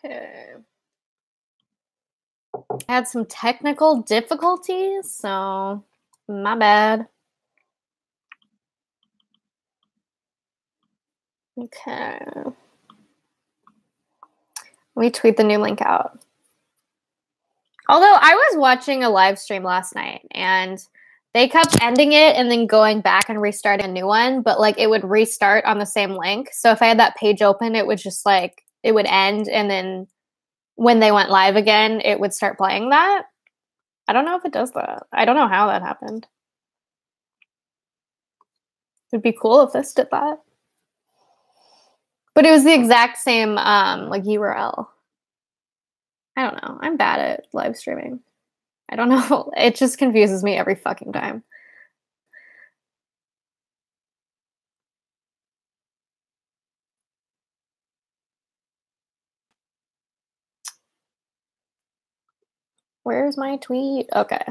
Okay. I had some technical difficulties, so my bad. Okay. Let me tweet the new link out. Although I was watching a live stream last night and they kept ending it and then going back and restarting a new one, but like it would restart on the same link. So if I had that page open, it would just like, it would end, and then when they went live again, it would start playing that. I don't know if it does that. I don't know how that happened. It'd be cool if this did that. But it was the exact same like URL. I don't know. I'm bad at live streaming. I don't know. It just confuses me every fucking time. Where's my tweet? Okay.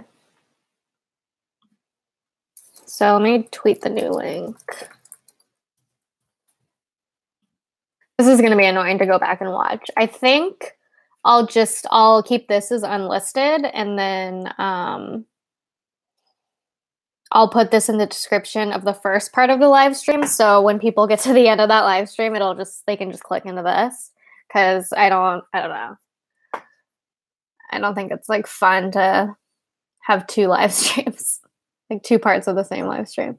So let me tweet the new link. This is going to be annoying to go back and watch. I think I'll keep this as unlisted, and then I'll put this in the description of the first part of the live stream. So when people get to the end of that live stream, they can just click into this, because I don't know. I don't think it's like fun to have two live streams, like two parts of the same live stream.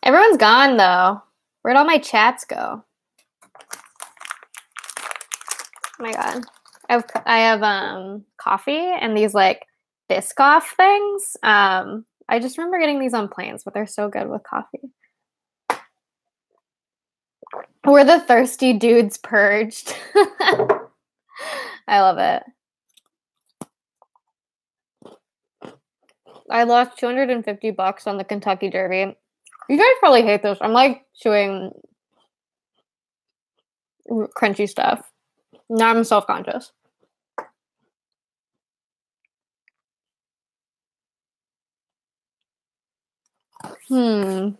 Everyone's gone though. Where'd all my chats go? Oh my god. I have coffee and these like Biscoff things. I just remember getting these on planes, but they're so good with coffee. We're the thirsty dudes purged. I love it. I lost $250 on the Kentucky Derby. You guys probably hate this. I'm like chewing crunchy stuff. Now I'm self-conscious. Does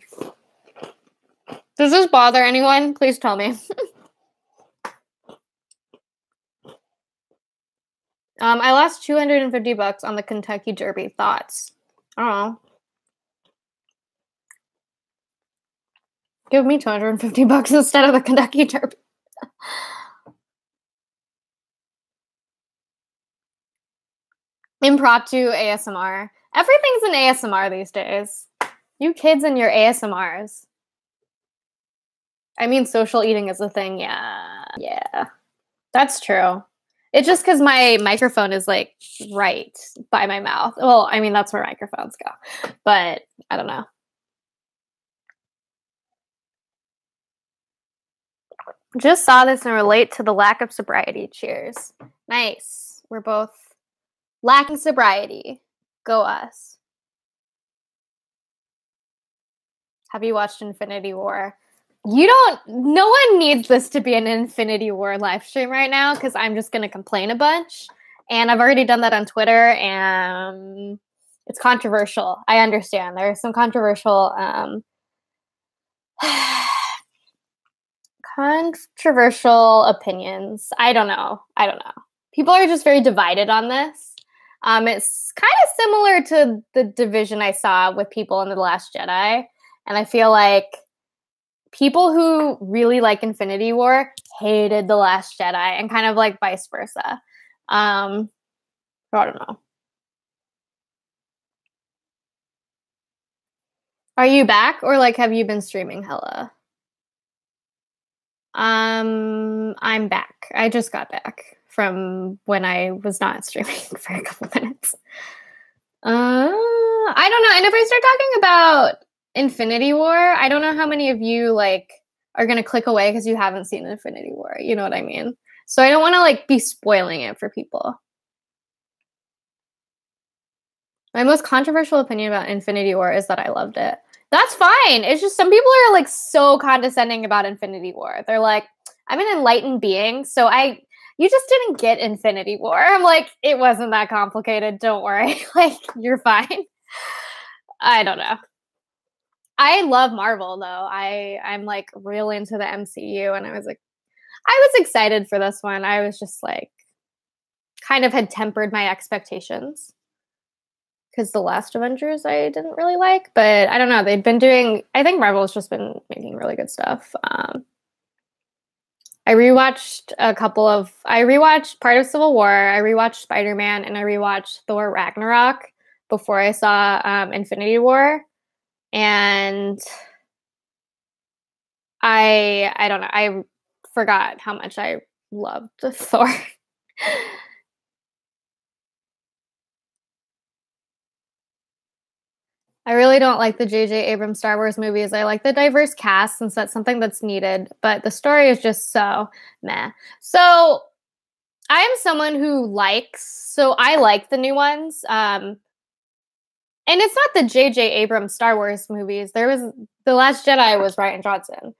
this bother anyone? Please tell me. I lost $250 on the Kentucky Derby. Thoughts? I don't know. Give me $250 instead of the Kentucky Derby. Impromptu ASMR. Everything's an ASMR these days. You kids and your ASMRs. I mean, social eating is a thing. Yeah. That's true. It's just because my microphone is like right by my mouth. Well, I mean, that's where microphones go. But I don't know. Just saw this and relate to the lack of sobriety. Cheers. Nice. We're both lacking sobriety. Go us. Have you watched Infinity War? No one needs this to be an Infinity War live stream right now, because I'm just going to complain a bunch. And I've already done that on Twitter, and it's controversial. I understand. There are some controversial opinions. I don't know. People are just very divided on this. It's kind of similar to the division I saw with people in The Last Jedi. And I feel like people who really like Infinity War hated The Last Jedi, and kind of like vice versa. I don't know. Are you back, or like have you been streaming hella? I'm back. I just got back from when I was not streaming for a couple minutes. I don't know. And if I start talking about Infinity War, I don't know how many of you like are gonna click away because you haven't seen Infinity War. You know what I mean? So I don't want to like be spoiling it for people. My most controversial opinion about Infinity War is that I loved it. That's fine. It's just some people are like so condescending about Infinity War. They're like, I'm an enlightened being, so you just didn't get Infinity War. I'm like, it wasn't that complicated. Don't worry. Like, you're fine. I don't know. I love Marvel though. I'm like real into the MCU, and I was like, I was excited for this one. I was just like, kind of had tempered my expectations because the last Avengers I didn't really like, but I don't know. I think Marvel's just been making really good stuff. I rewatched part of Civil War, I rewatched Spider-Man, and I rewatched Thor Ragnarok before I saw Infinity War. And I don't know, I forgot how much I loved Thor. I really don't like the J.J. Abrams Star Wars movies. I like the diverse cast since that's something that's needed, but the story is just so meh. So I am someone so I like the new ones. And it's not the J.J. Abrams Star Wars movies. There was The Last Jedi was Rian Johnson.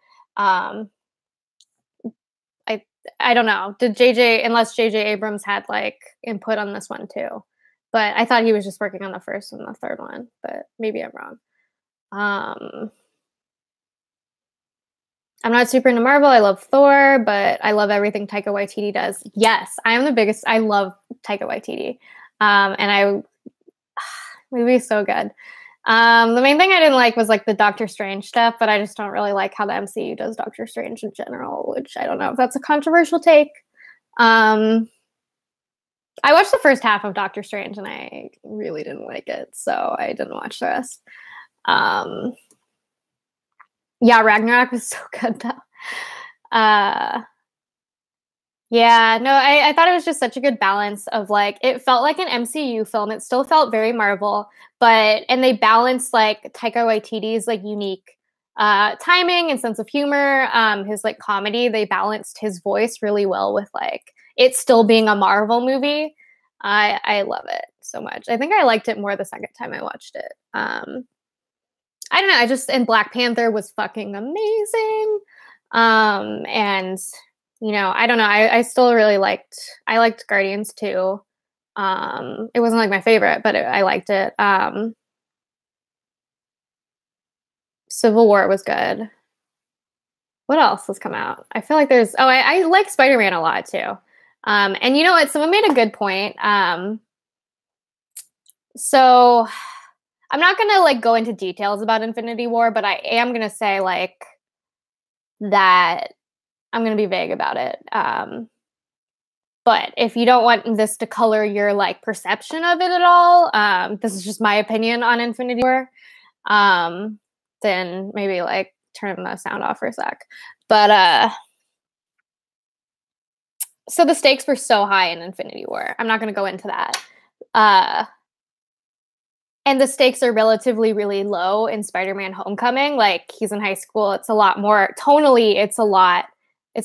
I don't know. Unless J.J. Abrams had like input on this one too. But I thought he was just working on the first and the third one, but maybe I'm wrong. I'm not super into Marvel. I love Thor, but I love everything Taika Waititi does. Yes, I love Taika Waititi. Movie is so good. The main thing I didn't like was like the Doctor Strange stuff, but I just don't really like how the MCU does Doctor Strange in general, which I don't know if that's a controversial take. I watched the first half of Doctor Strange and I really didn't like it, so I didn't watch the rest. Yeah, Ragnarok was so good though. Yeah, no, I thought it was just such a good balance of like, it felt like an MCU film. It still felt very Marvel, and they balanced like Taika Waititi's like unique timing and sense of humor, his like comedy. They balanced his voice really well with like it still being a Marvel movie. I love it so much. I think I liked it more the second time I watched it. I don't know. And Black Panther was fucking amazing. And you know, I don't know. I still really liked Guardians too. It wasn't like my favorite, but I liked it. Civil War was good. What else has come out? I feel like I like Spider-Man a lot too. And you know what? Someone made a good point. So I'm not gonna like go into details about Infinity War, but I am gonna say like that I'm gonna be vague about it. But if you don't want this to color your like perception of it at all, this is just my opinion on Infinity War. Then maybe like turn the sound off for a sec. But so the stakes were so high in Infinity War. I'm not going to go into that. And the stakes are relatively really low in Spider-Man Homecoming. Like he's in high school. It's a lot more tonally. It's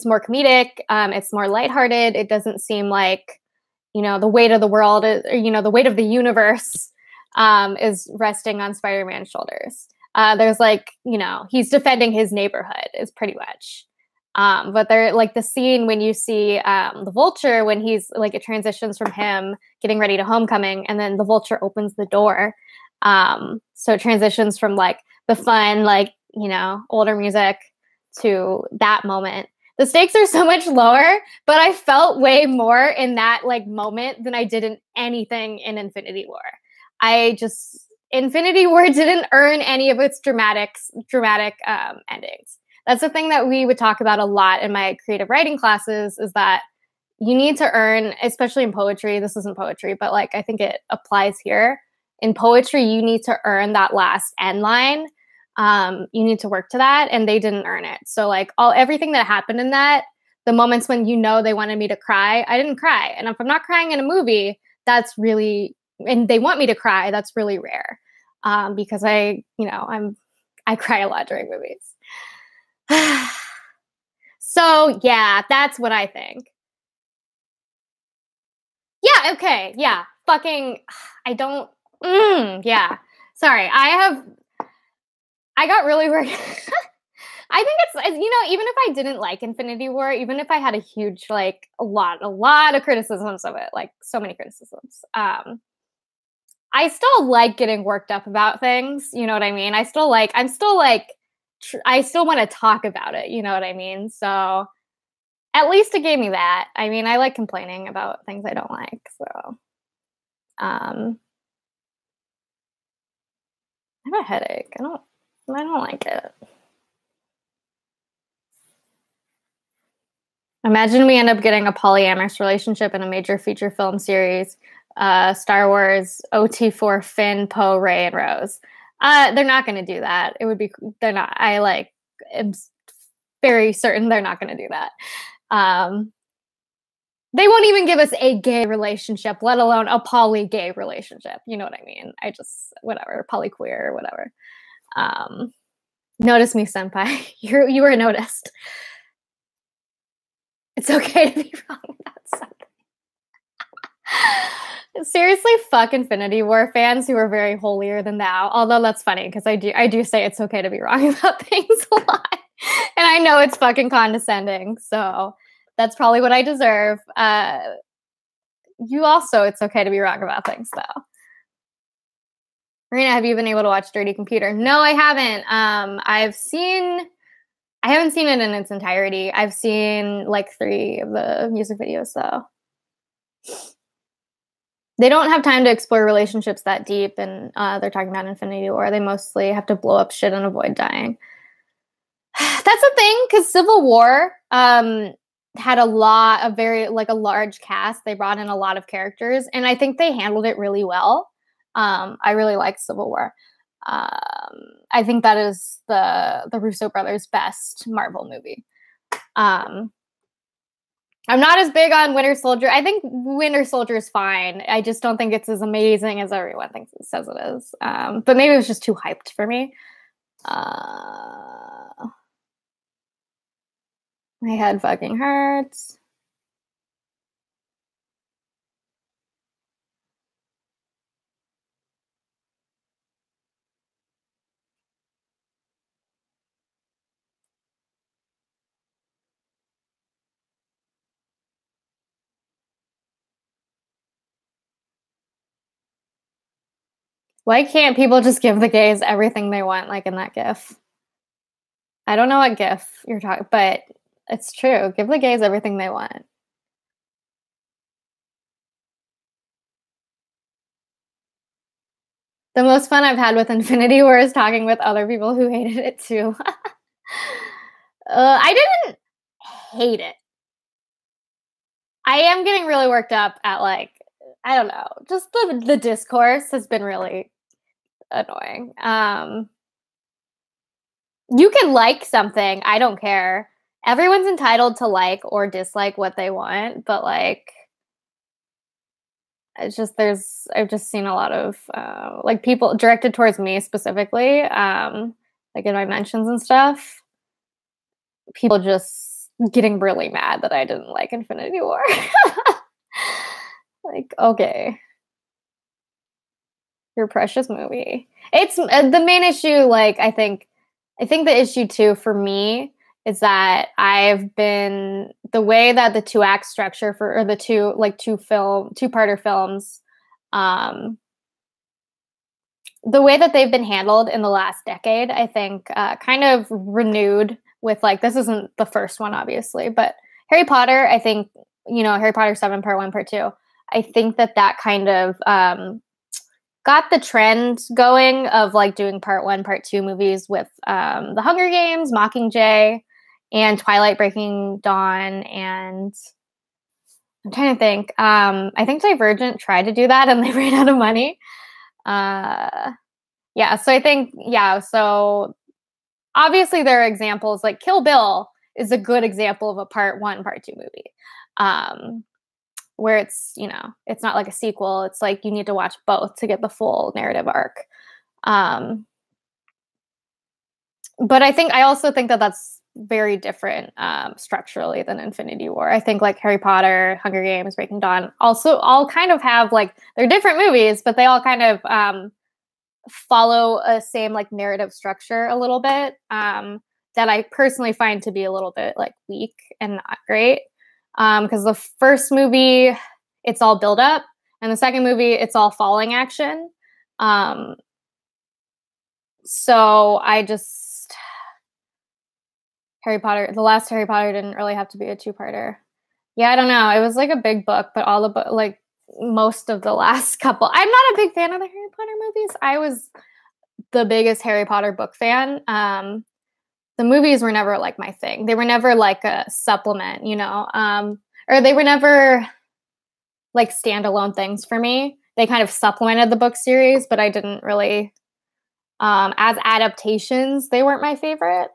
more comedic. It's more lighthearted. It doesn't seem like, you know, the weight of the world, the weight of the universe is resting on Spider-Man's shoulders. There's like, you know, he's defending his neighborhood is pretty much. But there, like the scene when you see the Vulture, when he's like, it transitions from him getting ready to homecoming, and then the Vulture opens the door. So it transitions from like the fun, like, you know, older music to that moment. The stakes are so much lower, but I felt way more in that like moment than I did in anything in Infinity War. Infinity War didn't earn any of its dramatic endings. That's the thing that we would talk about a lot in my creative writing classes, is that you need to earn, especially in poetry, this isn't poetry, but like I think it applies here. In poetry, you need to earn that last end line. You need to work to that, and they didn't earn it. So like everything that happened in that, the moments when, you know, they wanted me to cry, I didn't cry. And if I'm not crying in a movie, and they want me to cry, that's really rare. Because I cry a lot during movies. So yeah, that's what I think. Yeah, okay, yeah. Fucking yeah. Sorry, I got really worried. I think it's, you know, even if I didn't like Infinity War, even if I had a huge, like, a lot of criticisms of it, like so many criticisms, I still like getting worked up about things. You know what I mean? I still want to talk about it. You know what I mean? So at least it gave me that. I mean, I like complaining about things I don't like, so, um I have a headache. I don't like it. Imagine we end up getting a polyamorous relationship in a major feature film series. Star Wars, OT4, Finn, Poe, Rey, and Rose. They're not going to do that. They're not. Am very certain they're not going to do that. They won't even give us a gay relationship, let alone a poly-gay relationship. You know what I mean? Whatever, polyqueer, whatever. Notice me, senpai. You were noticed. It's okay to be wrong about something. Seriously, fuck Infinity War fans who are very holier than thou. Although that's funny because I do say it's okay to be wrong about things a lot, and I know it's fucking condescending. So that's probably what I deserve. You also, it's okay to be wrong about things, though. Marina, have you been able to watch Dirty Computer? No, I haven't. I haven't seen it in its entirety. I've seen like 3 of the music videos, though. They don't have time to explore relationships that deep, and they're talking about Infinity War. They mostly have to blow up shit and avoid dying. That's the thing, because Civil War had a large cast. They brought in a lot of characters, and I think they handled it really well. I really liked Civil War. I think that is the Russo brothers' best Marvel movie. I'm not as big on Winter Soldier. I think Winter Soldier is fine. I just don't think it's as amazing as everyone says it is. But maybe it was just too hyped for me. My head fucking hurts. Why can't people just give the gays everything they want, like in that GIF? I don't know what GIF you're talking, but it's true. Give the gays everything they want. The most fun I've had with Infinity War is talking with other people who hated it too. I didn't hate it. I am getting really worked up at I don't know, just the discourse has been really annoying. You can like something, I don't care. Everyone's entitled to like or dislike what they want, but it's just I've just seen a lot of people directed towards me specifically, like in my mentions and stuff. People just getting really mad that I didn't like Infinity War. Okay. Your precious movie. It's the main issue, I think the issue too for me is that I've been the way that the 2-act structure or the two-parter films, the way that they've been handled in the last decade, I think kind of renewed with this isn't the first one, obviously, but Harry Potter, I think, Harry Potter 7 Part 1, Part 2, I think that kind of got the trend going of doing Part 1, Part 2 movies with The Hunger Games, Mockingjay, and Twilight Breaking Dawn, and I'm trying to think. I think Divergent tried to do that and they ran out of money. Yeah, so I think, so obviously there are examples, like Kill Bill is a good example of a Part 1, Part 2 movie. Where it's, it's not like a sequel. It's you need to watch both to get the full narrative arc. But I also think that that's very different structurally than Infinity War. I think Harry Potter, Hunger Games, Breaking Dawn also all kind of have they're different movies, but they all kind of follow a same narrative structure a little bit that I personally find to be a little bit weak and not great. Because the first movie, it's all build up, and the second movie, it's all falling action. So Harry Potter, the last Harry Potter didn't really have to be a two-parter. Yeah, I don't know. It was like a big book, but all the like most of the last couple. I'm not a big fan of the Harry Potter movies. I was the biggest Harry Potter book fan. The movies were never like my thing. They were never like a supplement, or they were never like standalone things for me. They kind of supplemented the book series, but I didn't really, as adaptations, they weren't my favorite.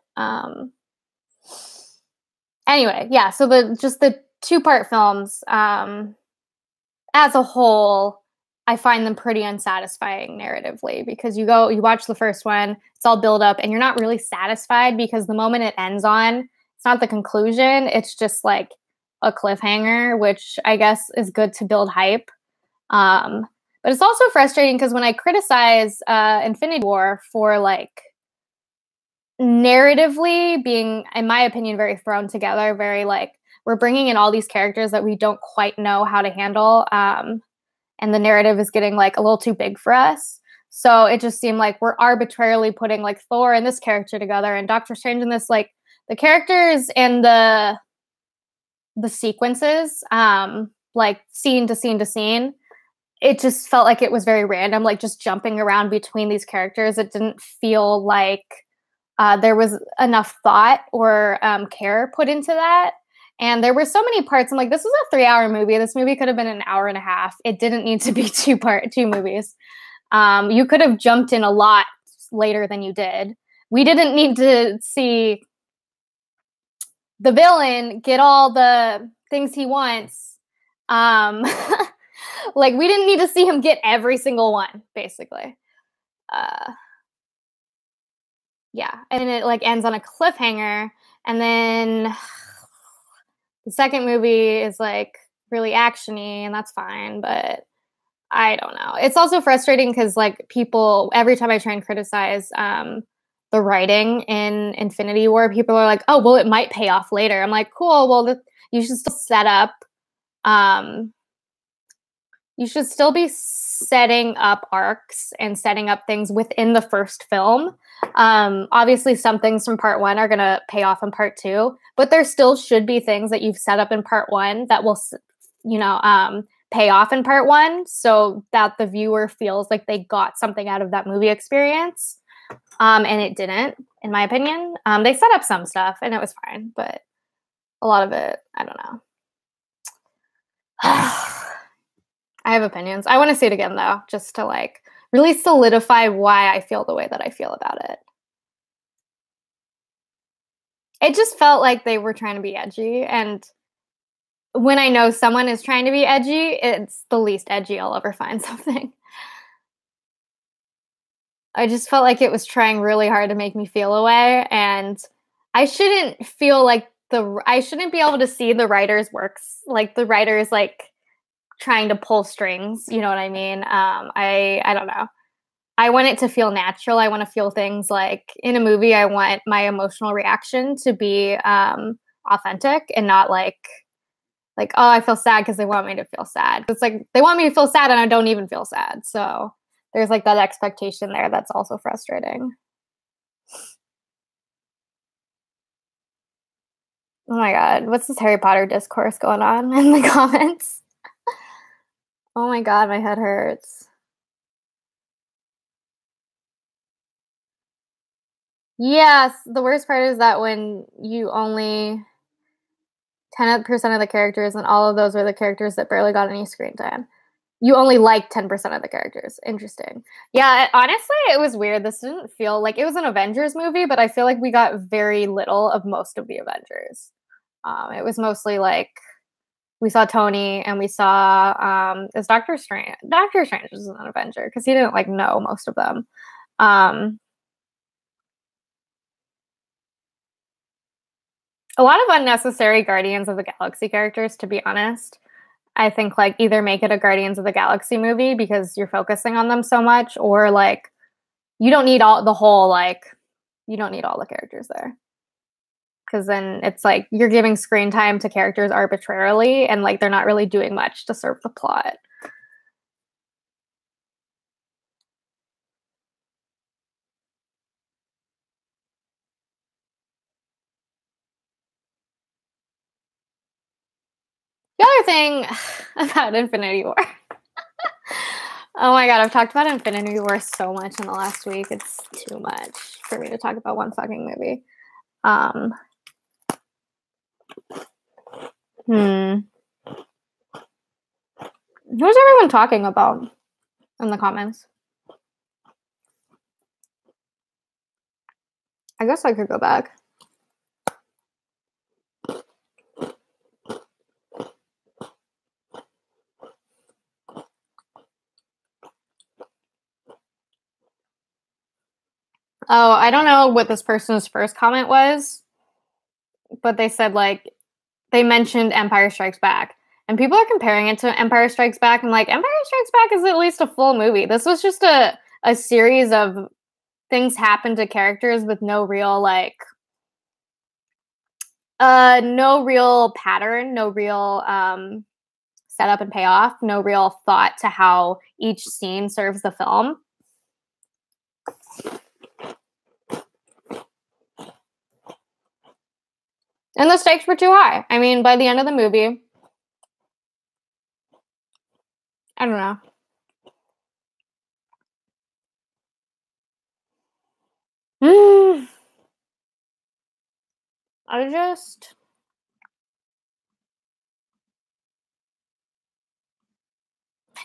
Anyway, yeah, so the two-part films, as a whole, I find them pretty unsatisfying narratively, because you watch the first one, it's all build up, and you're not really satisfied, because the moment it ends on, it's not the conclusion, it's just like a cliffhanger, which I guess is good to build hype. But it's also frustrating because when I criticize Infinity War for like narratively being, in my opinion, very thrown together, very like, we're bringing in all these characters that we don't quite know how to handle, and the narrative is getting like a little too big for us. So it just seemed like we're arbitrarily putting like Thor and this character together and Doctor Strange and this, like the characters and the sequences, like scene to scene to scene, it just felt like it was very random, like just jumping around between these characters. It didn't feel like there was enough thought or care put into that. And there were so many parts. I'm like, this is a 3-hour movie. This movie could have been an hour and a half. It didn't need to be two movies. You could have jumped in a lot later than you did. We didn't need to see the villain get all the things he wants. Like, we didn't need to see him get every single one, basically. Yeah, and it like ends on a cliffhanger, and then the second movie is like really actiony, and that's fine, but I don't know. It's also frustrating because like people, every time I try and criticize the writing in Infinity War, people are like, "Oh, well, it might pay off later." I'm like, "Cool. Well, you should still set up. You should still be setting up arcs and setting up things within the first film. Obviously, some things from part one are going to pay off in part two, but there still should be things that you've set up in part one that will, pay off in part one, so that the viewer feels like they got something out of that movie experience. And it didn't, in my opinion. They set up some stuff and it was fine, but a lot of it, I don't know. I have opinions. I want to see it again, though, just to like really solidify why I feel the way that I feel about it. It just felt like they were trying to be edgy, and when I know someone is trying to be edgy, it's the least edgy I'll ever find something. I just felt like it was trying really hard to make me feel a way, and I shouldn't feel like I shouldn't be able to see the writer's works, like the writer's like trying to pull strings, you know what I mean? I don't know. I want it to feel natural. I want to feel things like in a movie. I want my emotional reaction to be authentic and not like, oh, I feel sad because they want me to feel sad. It's like they want me to feel sad and I don't even feel sad. So there's like that expectation there that's also frustrating. Oh my God, what's this Harry Potter discourse going on in the comments? Oh my God, my head hurts. Yes, the worst part is that when you only 10% of the characters, and all of those were the characters that barely got any screen time. You only like 10% of the characters. Interesting. Yeah, honestly, it was weird. This didn't feel like it was an Avengers movie, but I feel like we got very little of most of the Avengers. It was mostly like we saw Tony and we saw is Doctor Strange. Doctor Strange is an Avenger because he didn't like know most of them. A lot of unnecessary Guardians of the Galaxy characters, to be honest. I think like either make it a Guardians of the Galaxy movie because you're focusing on them so much, or like you don't need all you don't need all the characters there. Because then it's like you're giving screen time to characters arbitrarily and like they're not really doing much to serve the plot. The other thing about Infinity War. Oh my god, I've talked about Infinity War so much in the last week. It's too much for me to talk about one fucking movie. Who's everyone talking about in the comments? I guess I could go back. Oh, I don't know what this person's first comment was, but they said, like, they mentioned Empire Strikes Back. And people are comparing it to Empire Strikes Back. And, like, Empire Strikes Back is at least a full movie. This was just a series of things happen to characters with no real, like, no real pattern, no real setup and payoff, no real thought to how each scene serves the film. And the stakes were too high. I mean, by the end of the movie, I don't know. I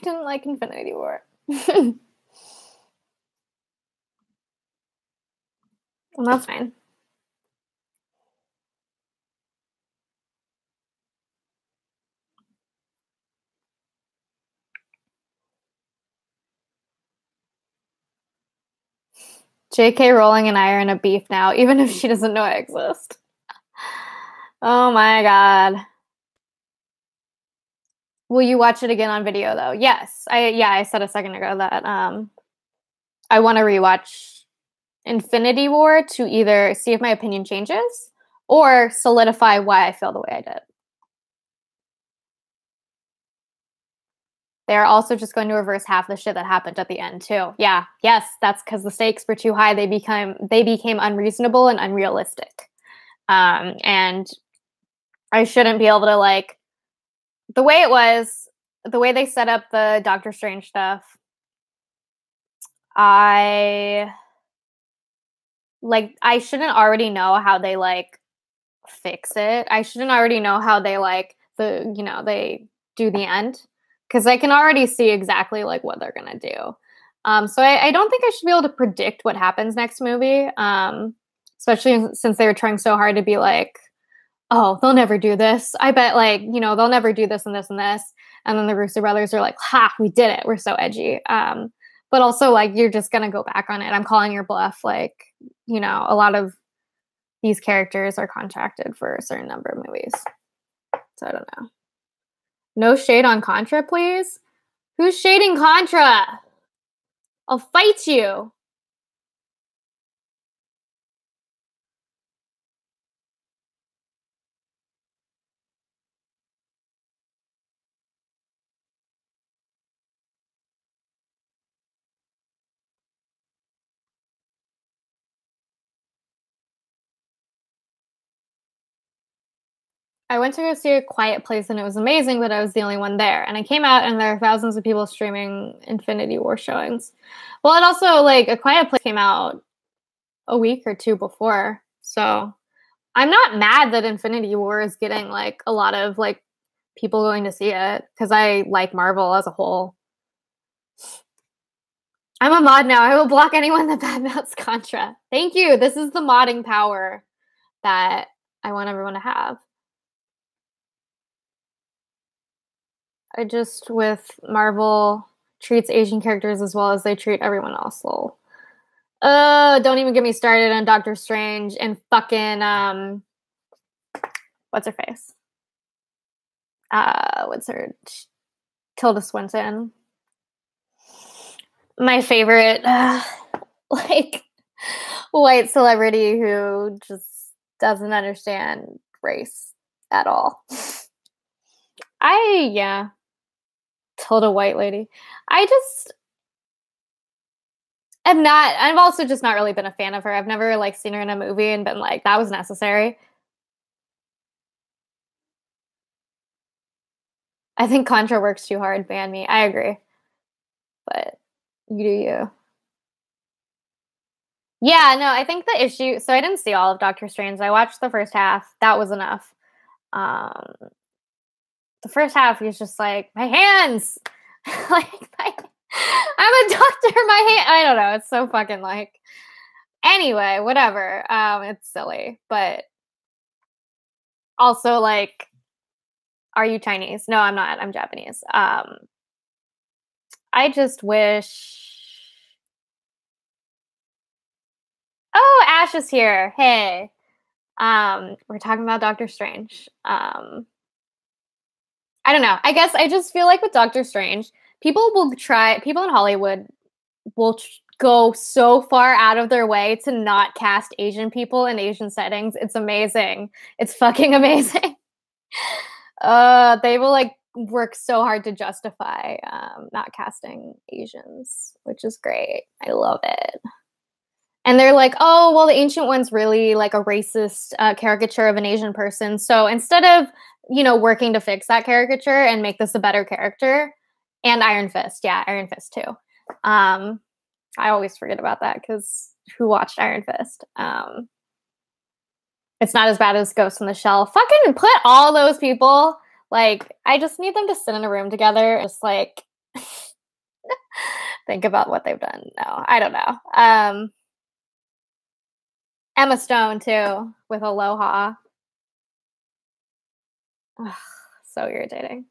didn't like Infinity War. And that's fine. J.K. Rowling and I are in a beef now, even if she doesn't know I exist. Oh my god. Will you watch it again on video, though? Yes. I said a second ago that I want to rewatch Infinity War to either see if my opinion changes or solidify why I feel the way I did. They're also just going to reverse half the shit that happened at the end too. Yeah, yes, that's because the stakes were too high. They became unreasonable and unrealistic. And I shouldn't be able to, like, the way it was, the way they set up the Doctor Strange stuff. I shouldn't already know how they, like, fix it. I shouldn't already know how they, like, they do the end, because I can already see exactly, like, what they're gonna do. So I don't think I should be able to predict what happens next movie, especially since they were trying so hard to be like, oh, they'll never do this. I bet, like, they'll never do this and this and this. And then the Russo brothers are like, ha, we did it. We're so edgy. But also, like, you're just gonna go back on it. I'm calling your bluff. Like, a lot of these characters are contracted for a certain number of movies. So I don't know. No shade on Contra, please. Who's shading Contra? I'll fight you. I went to go see A Quiet Place and it was amazing, but I was the only one there. And I came out and there are thousands of people streaming Infinity War showings. Well, and also, like, A Quiet Place came out a week or two before. So I'm not mad that Infinity War is getting, like, a lot of, like, people going to see it, because I like Marvel as a whole. I'm a mod now. I will block anyone that badmouths Contra. Thank you. This is the modding power that I want everyone to have. With Marvel, treats Asian characters as well as they treat everyone else. Lol. Don't even get me started on Doctor Strange and fucking what's her face? What's her? Tilda Swinton. My favorite, like, white celebrity who just doesn't understand race at all. Tilda White Lady. I've also just not really been a fan of her. I've never, like, seen her in a movie and been like, that was necessary. I think Contra works too hard. Ban me. I agree. But you do you. Yeah, no, I think the issue. So I didn't see all of Doctor Strange. I watched the first half. That was enough. Um, the first half, he's just like, my hands. like, I'm a doctor. My hand. I don't know. It's so fucking like. Anyway, whatever. It's silly, but also like, are you Chinese? No, I'm not. I'm Japanese. I just wish. Oh, Ash is here. Hey. We're talking about Doctor Strange. I don't know. I guess I just feel like with Doctor Strange, people in Hollywood will go so far out of their way to not cast Asian people in Asian settings. It's amazing. It's fucking amazing. They will like work so hard to justify not casting Asians, which is great. I love it. And they're like, oh, well, the Ancient One's really like a racist caricature of an Asian person. So instead of, working to fix that caricature and make this a better character, and Iron Fist. Yeah, Iron Fist too. I always forget about that because who watched Iron Fist? It's not as bad as Ghost in the Shell. Fucking put all those people, like, I just need them to sit in a room together, just like, think about what they've done. No, I don't know. Emma Stone, too, with Aloha. Ugh, so irritating.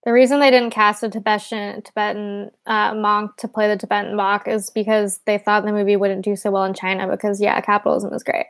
The reason they didn't cast a Tibetan monk to play the Tibetan monk is because they thought the movie wouldn't do so well in China because, yeah, capitalism is great.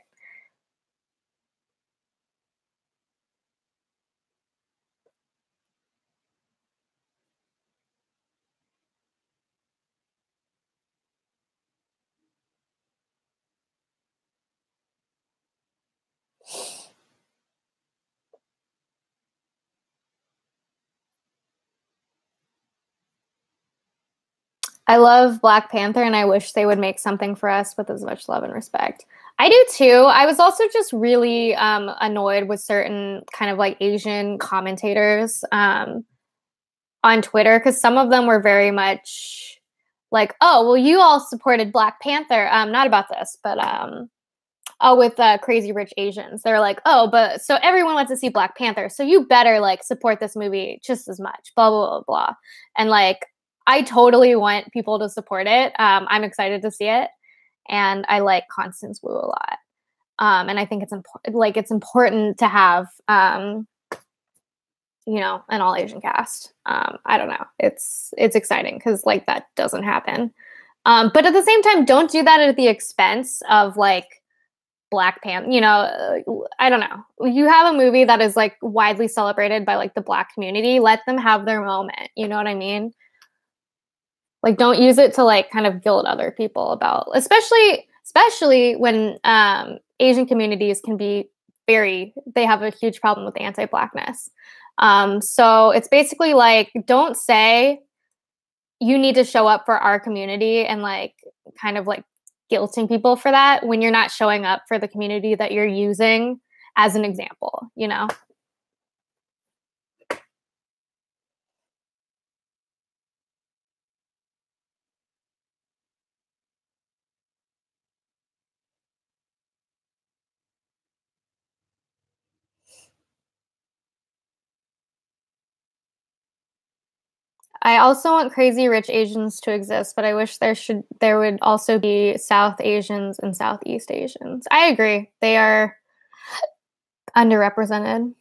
I love Black Panther, and I wish they would make something for us with as much love and respect. I do too. I was also just really annoyed with certain kind of like Asian commentators on Twitter because some of them were very much like, "Oh, well, you all supported Black Panther." Not about this, but with Crazy Rich Asians, they're like, "Oh, but so everyone wants to see Black Panther, so you better like support this movie just as much." Blah blah blah blah, and like. I totally want people to support it. I'm excited to see it, and I like Constance Wu a lot. And I think it's important. Like it's important to have, an all Asian cast. I don't know. It's exciting because like that doesn't happen. But at the same time, don't do that at the expense of like Black Panther. I don't know. You have a movie that is like widely celebrated by like the Black community. Let them have their moment. You know what I mean? Like, don't use it to like kind of guilt other people about, especially when Asian communities can be they have a huge problem with anti-Blackness. So it's basically like, don't say you need to show up for our community and like kind of like guilting people for that when you're not showing up for the community that you're using as an example, I also want Crazy Rich Asians to exist, but I wish there would also be South Asians and Southeast Asians. I agree. They are underrepresented.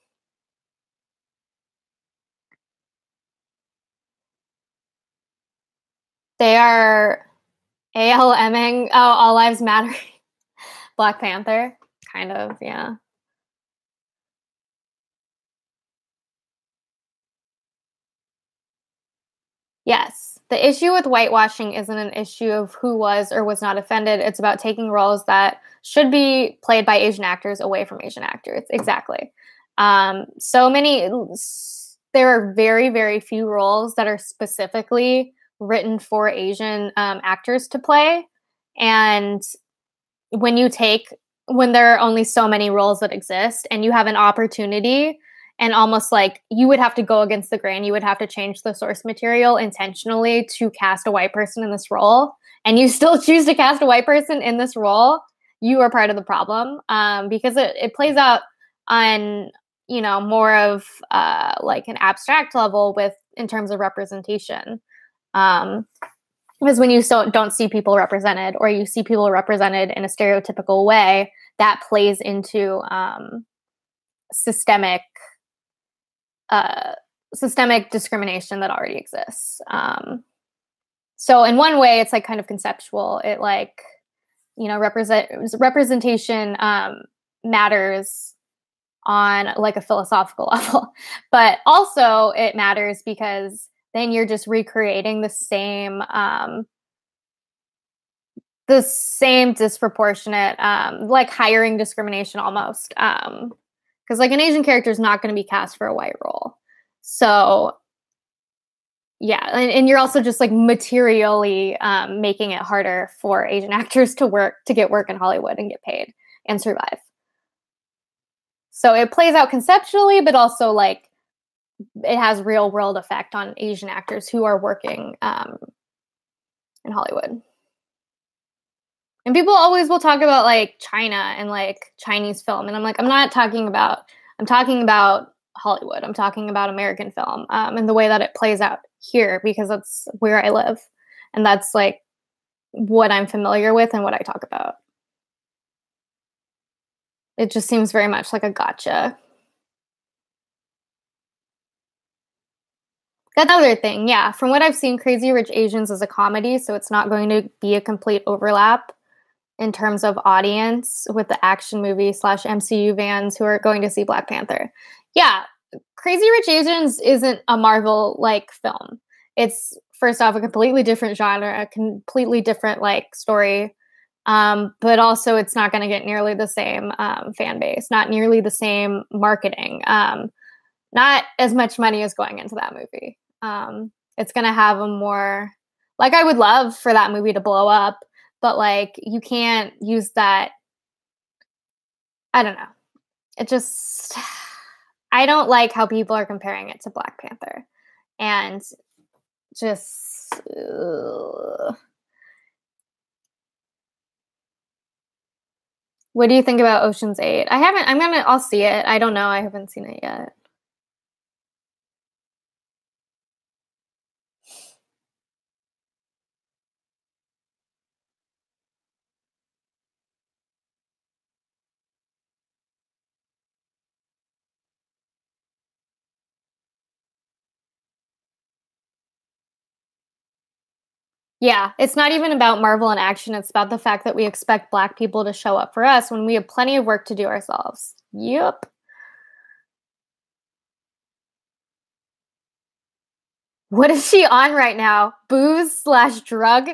They are ALMing. Oh, All Lives Matter. Black Panther. Kind of, yeah. Yes. The issue with whitewashing isn't an issue of who was or was not offended. It's about taking roles that should be played by Asian actors away from Asian actors. Exactly. There are very, very few roles that are specifically written for Asian actors to play. And when you take when there are only so many roles that exist and you have an opportunity, and almost like you would have to go against the grain. You would have to change the source material intentionally to cast a white person in this role, and you still choose to cast a white person in this role. You are part of the problem, because it plays out on, you know, more of like an abstract level with in terms of representation. Because when you don't see people represented, or you see people represented in a stereotypical way, that plays into systemic discrimination that already exists. So in one way, it's like kind of conceptual. It like, you know, representation matters on like a philosophical level, but also it matters because then you're just recreating the same disproportionate, like hiring discrimination almost. Because like an Asian character is not going to be cast for a white role. So yeah, and you're also just like materially making it harder for Asian actors to get work in Hollywood and get paid and survive. So it plays out conceptually, but also like it has real world effect on Asian actors who are working in Hollywood. And people always will talk about like China and like Chinese film. And I'm like, I'm talking about Hollywood. I'm talking about American film, and the way that it plays out here, because that's where I live. And that's like what I'm familiar with and what I talk about. It just seems very much like a gotcha. That's another thing. Yeah. From what I've seen, Crazy Rich Asians is a comedy, so it's not going to be a complete overlap in terms of audience with the action movie / MCU fans who are going to see Black Panther. Yeah. Crazy Rich Asians isn't a Marvel-like film. It's, first off, a completely different genre, a completely different like story. But also it's not going to get nearly the same fan base, not nearly the same marketing. Not as much money is going into that movie. It's going to have a more, like, I would love for that movie to blow up, but like you can't use that. I don't know. It just, I don't like how people are comparing it to Black Panther, and just what do you think about Ocean's 8? I'll see it. I don't know. I haven't seen it yet. Yeah, it's not even about Marvel in action. It's about the fact that we expect Black people to show up for us when we have plenty of work to do ourselves. Yep. What is she on right now? Booze / drug ?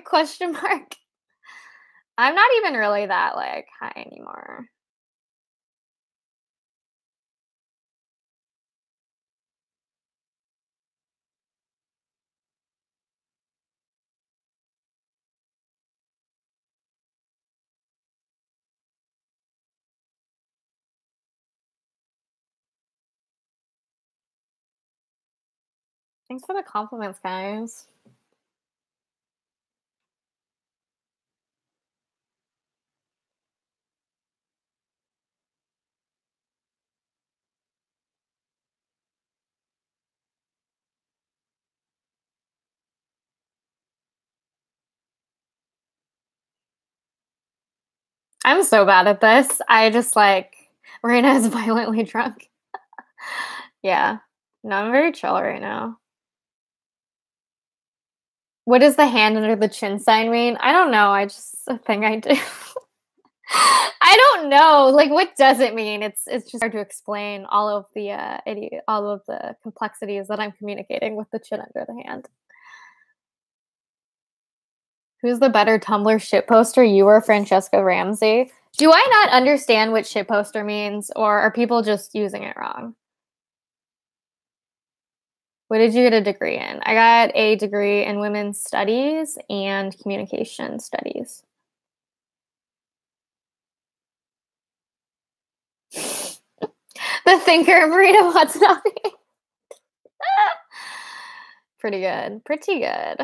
I'm not even really that like high anymore. Thanks for the compliments, guys. I'm so bad at this. I just like, Marina is violently drunk. Yeah. No, I'm very chill right now. What does the hand under the chin sign mean? I don't know. I just a thing I do. I don't know. Like, what does it mean? It's just hard to explain all of the complexities that I'm communicating with the chin under the hand. Who's the better Tumblr shitposter, you or Francesca Ramsey? Do I not understand what shitposter means, or are people just using it wrong? What did you get a degree in? I got a degree in women's studies and communication studies. The thinker Marina Watanabe. Pretty good. Pretty good.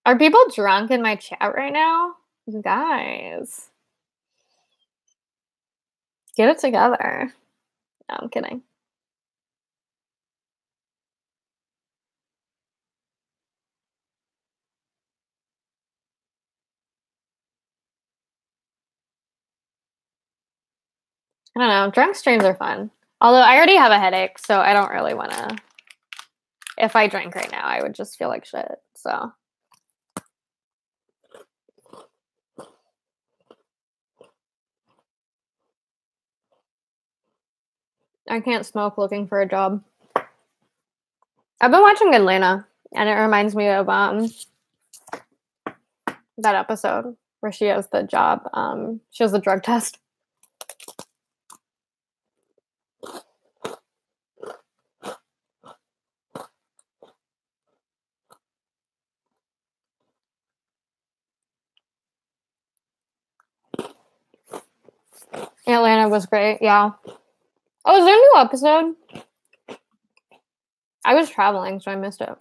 Are people drunk in my chat right now? You guys. Get it together. No, I'm kidding. I don't know. Drunk streams are fun. Although I already have a headache, so I don't really want to. If I drank right now, I would just feel like shit. So. I can't smoke looking for a job. I've been watching Atlanta, and it reminds me of that episode where she has the job. She has the drug test. Atlanta was great. Yeah. Oh, is there a new episode? I was traveling, so I missed it.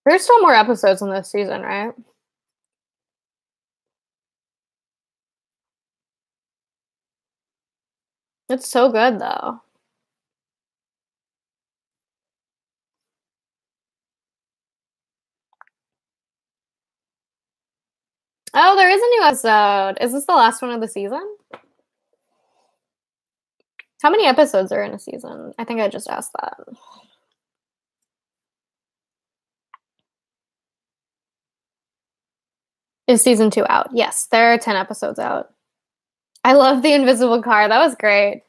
There's still more episodes in this season, right? It's so good, though. Oh, there is a new episode. Is this the last one of the season? How many episodes are in a season? I think I just asked that. Is season 2 out? Yes, there are 10 episodes out. I love the invisible car. That was great.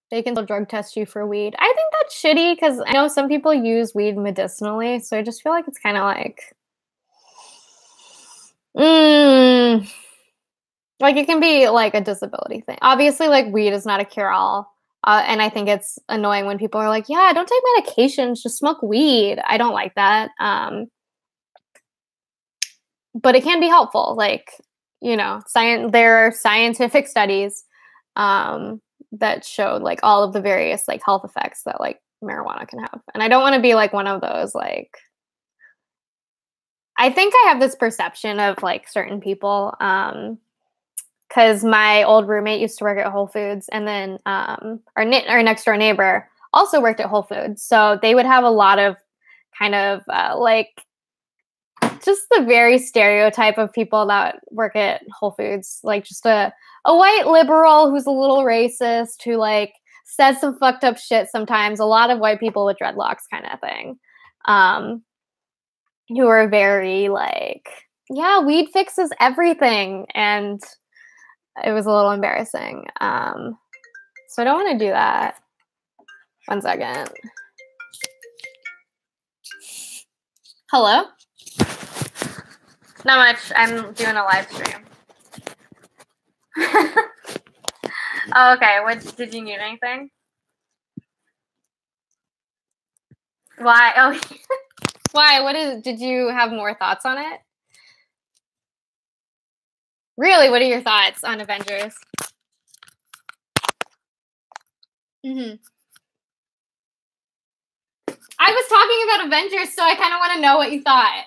They can still drug test you for weed. I think that's shitty because I know some people use weed medicinally, so I just feel like it's kind of like, like it can be like a disability thing. Obviously, like weed is not a cure-all, and I think it's annoying when people are like, "Yeah, don't take medications, just smoke weed." I don't like that, but it can be helpful. Like, you know, there are scientific studies that showed like all of the various like health effects that like marijuana can have. And I don't want to be like one of those like, I think I have this perception of like certain people because my old roommate used to work at Whole Foods, and then our next door neighbor also worked at Whole Foods, so they would have a lot of kind of like just the very stereotype of people that work at Whole Foods, like just a white liberal who's a little racist, who like says some fucked up shit sometimes, a lot of white people with dreadlocks kind of thing, who are very like, yeah, weed fixes everything. And it was a little embarrassing. So I don't want to do that. 1 second. Hello? Not much. I'm doing a live stream. Oh, okay. What did you need anything? Why? Oh, why? Did you have more thoughts on it? Really? What are your thoughts on Avengers? Mm-hmm. I was talking about Avengers, so I kind of want to know what you thought.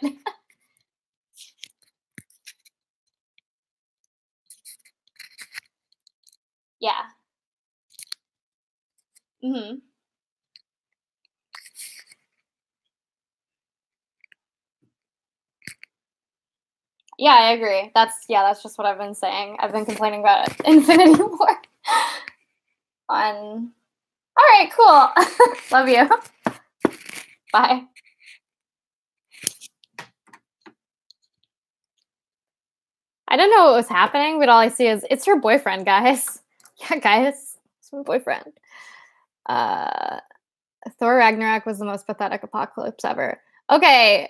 Yeah. Mm-hmm. Yeah, I agree. That's just what I've been saying. I've been complaining about Infinity War. All right, cool. Love you. Bye. I don't know what was happening, but all I see is it's her boyfriend, guys. Yeah, guys, it's my boyfriend. Thor Ragnarok was the most pathetic apocalypse ever. Okay,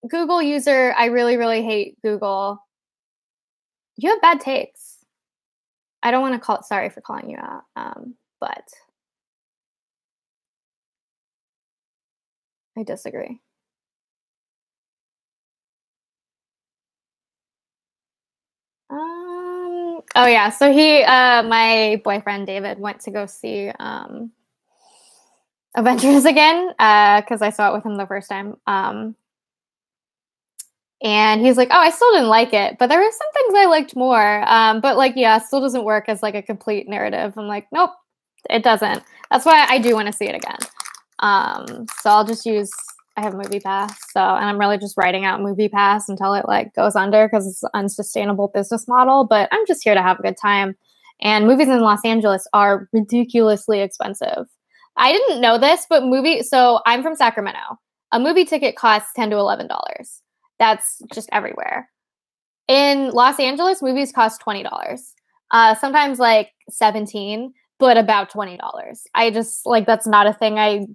Google user, I really, really hate Google. You have bad takes. I don't want to sorry for calling you out, but I disagree. Oh yeah, so my boyfriend David went to go see Avengers again, because I saw it with him the first time. And he's like, oh, I still didn't like it, but there were some things I liked more. But like, yeah, it still doesn't work as like a complete narrative. I'm like, nope, it doesn't. That's why I do want to see it again. So I'll just I have Movie Pass, and I'm really just writing out Movie Pass until it like goes under because it's an unsustainable business model. But I'm just here to have a good time. And movies in Los Angeles are ridiculously expensive. I didn't know this, but so I'm from Sacramento. A movie ticket costs $10 to $11. That's just everywhere. In Los Angeles, movies cost $20. Sometimes like $17, but about $20. I just like, that's not a thing I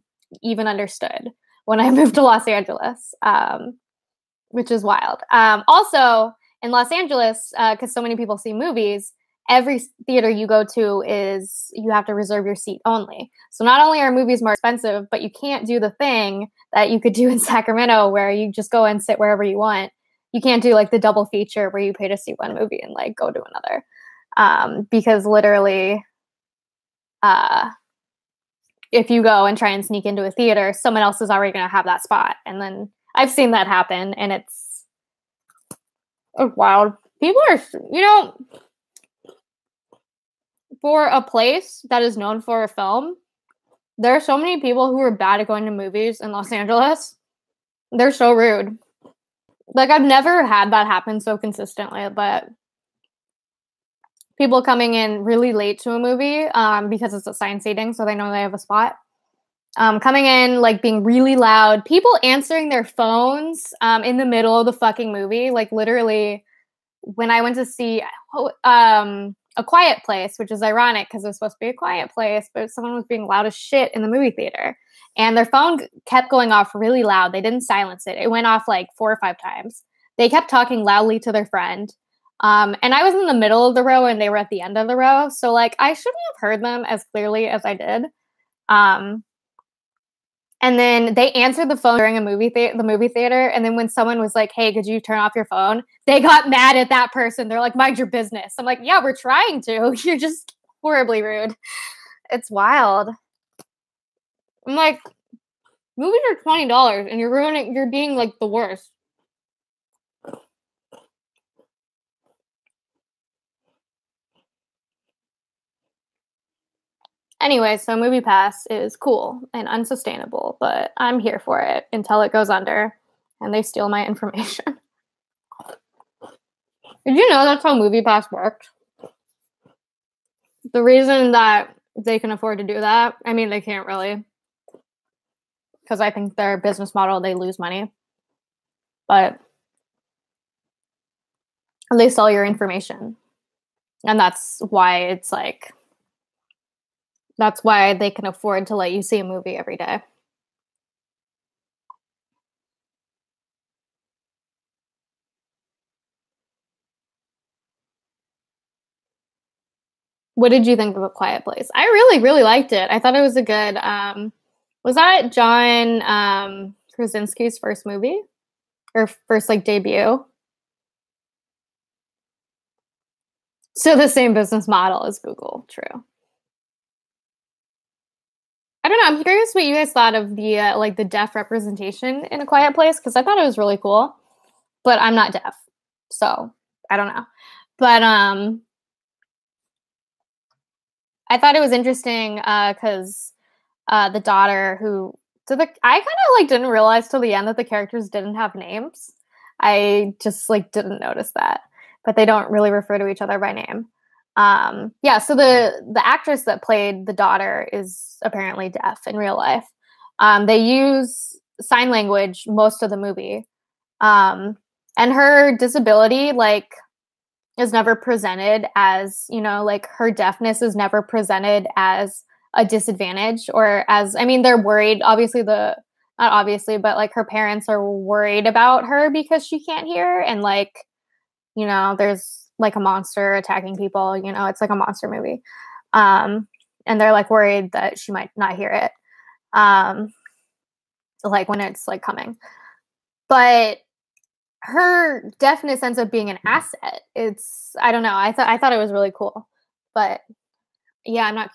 even understood when I moved to Los Angeles, which is wild. Also in Los Angeles, because so many people see movies, every theater you go to you have to reserve your seat only. So not only are movies more expensive, but you can't do the thing that you could do in Sacramento where you just go and sit wherever you want. You can't do like the double feature where you pay to see one movie and like go to another. Because literally, if you go and try and sneak into a theater, someone else is already going to have that spot. And then I've seen that happen, and it's wild. People are, for a place that is known for a film, there are so many people who are bad at going to movies in Los Angeles. They're so rude. Like, I've never had that happen so consistently, but people coming in really late to a movie because it's assigned seating, so they know they have a spot. Coming in, like, being really loud. People answering their phones in the middle of the fucking movie. Like, literally, when I went to see A Quiet Place, which is ironic because it was supposed to be a quiet place, but someone was being loud as shit in the movie theater. And their phone kept going off really loud. They didn't silence it. It went off like 4 or 5 times. They kept talking loudly to their friend. And I was in the middle of the row and they were at the end of the row. So like I shouldn't have heard them as clearly as I did. And then they answered the phone during the movie theater. And then when someone was like, hey, could you turn off your phone? They got mad at that person. They're like, mind your business. I'm like, yeah, we're trying to. You're just horribly rude. It's wild. I'm like, movies are $20 and you're being like the worst. Anyway, so Movie Pass is cool and unsustainable, but I'm here for it until it goes under and they steal my information. Did you know that's how Movie Pass works? The reason that they can afford to do that, I mean, they can't really, because I think their business model, they lose money, but they sell your information. And that's why it's like, that's why they can afford to let you see a movie every day. What did you think of A Quiet Place? I really, really liked it. I thought it was a good, was that John Krasinski's first movie? Or first, like, debut? So the same business model as Google, true. I don't know, I'm curious what you guys thought of the, like, the deaf representation in A Quiet Place, because I thought it was really cool, but I'm not deaf, so I don't know. But, I thought it was interesting because the daughter I kind of like didn't realize till the end that the characters didn't have names. I just like didn't notice that, but they don't really refer to each other by name. Yeah, so the actress that played the daughter is apparently deaf in real life. They use sign language most of the movie, and her disability like is never presented as, like her deafness is never presented as a disadvantage or as, I mean, they're worried, not obviously, but like her parents are worried about her because she can't hear. And like, there's like a monster attacking people, it's like a monster movie. And they're like worried that she might not hear it. like when it's like coming. But her definite sense of being an asset, it's, I don't know. I thought it was really cool. But yeah, I'm not